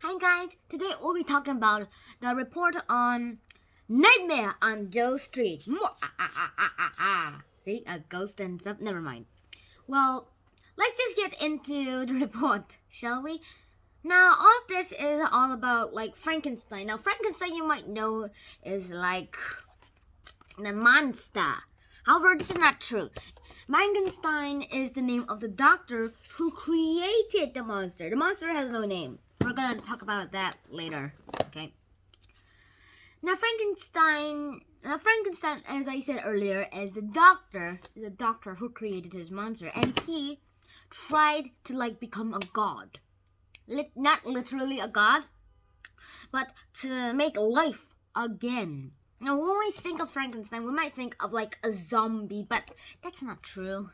Hi guys, today we'll be talking about the report on Nightmare on Joe Street. See, a ghost and stuff, never mind. Well, let's just get into the report, shall we? Now, all of this is all about, Frankenstein. Now, Frankenstein, you might know, is like the monster. However, this is not true. Frankenstein is the name of the doctor who created the monster. The monster has no name. We're gonna talk about that later, okay? Now, Frankenstein, as I said earlier, is the doctor who created his monster, and he tried to become a god. Not literally a god, but to make life again. Now, when we think of Frankenstein, we might think of a zombie, but that's not true.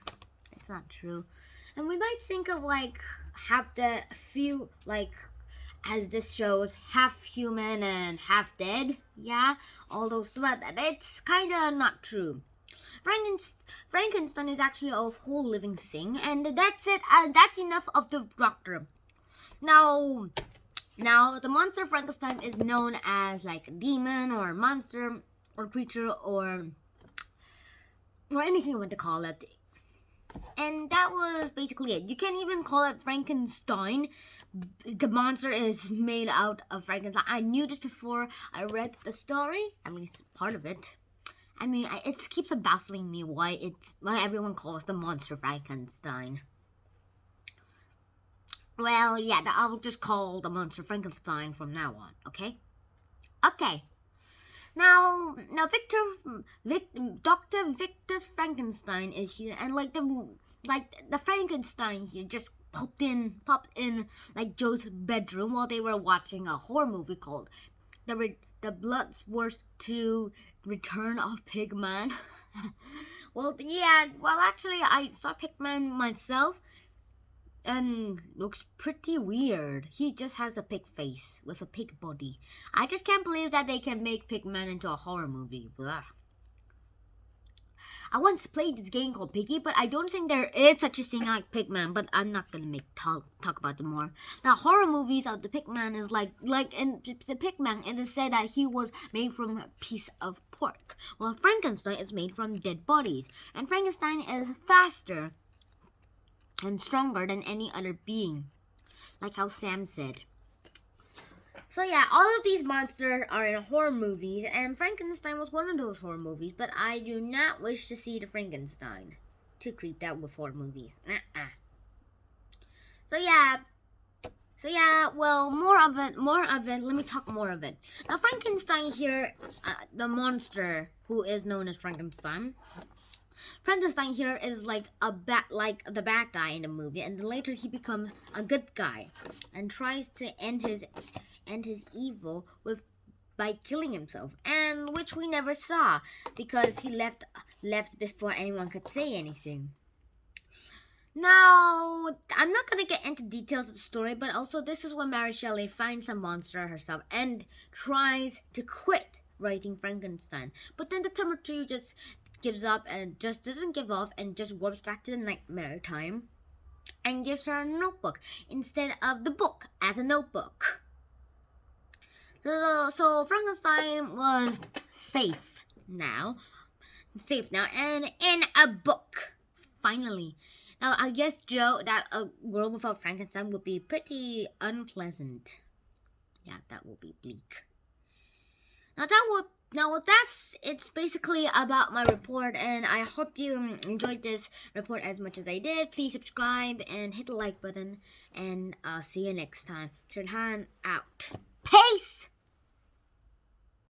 It's not true. And we might think of as this shows, half human and half dead. Yeah, all those, but it's kind of not true. Frankenstein is actually a whole living thing, and that's it. That's enough of the doctor. Now, the monster Frankenstein is known as a demon or monster or creature or anything you want to call it. And that was basically it. You can't even call it Frankenstein. The monster is made out of Frankenstein. I knew this before I read the story, at least part of it. I mean, it keeps baffling me why everyone calls the monster Frankenstein. Well, yeah, I'll just call the monster Frankenstein from now on, okay? Okay. Now, Dr. Victor Frankenstein is here, and the Frankenstein here just popped in Joe's bedroom while they were watching a horror movie called The Bloodworth 2 Return of Pigman. Actually, I saw Pigman myself. And looks pretty weird. He just has a pig face with a pig body. I just can't believe that they can make Pigman into a horror movie. Blah. I once played this game called Piggy, but I don't think there is such a thing like Pigman. But I'm not gonna talk about it more. Now, horror movies of the Pigman is in the Pigman, it is said that he was made from a piece of pork, while Frankenstein is made from dead bodies, and Frankenstein is faster and stronger than any other being, like how Sam said. So yeah, all of these monsters are in horror movies, and Frankenstein was one of those horror movies, but I do not wish to see the Frankenstein. Too creeped out with horror movies. So yeah, well, more of it, let me talk more of it. Now, Frankenstein here, the monster who is known as Frankenstein here is the bad guy in the movie, and later he becomes a good guy and tries to end his evil by killing himself, and which we never saw because he left before anyone could say anything. Now, I'm not gonna get into details of the story, but also this is when Mary Shelley finds a monster herself and tries to quit writing Frankenstein, but then the Trio just gives up and just doesn't give up and just warps back to the nightmare time and gives her a notebook instead of the book as a notebook. So Frankenstein was safe now and in a book, finally. Now, I guess, Joe, that a world without Frankenstein would be pretty unpleasant. Yeah, that would be bleak. Now it's basically about my report, and I hope you enjoyed this report as much as I did. Please subscribe and hit the like button, and I'll see you next time. Chun Han out. Peace!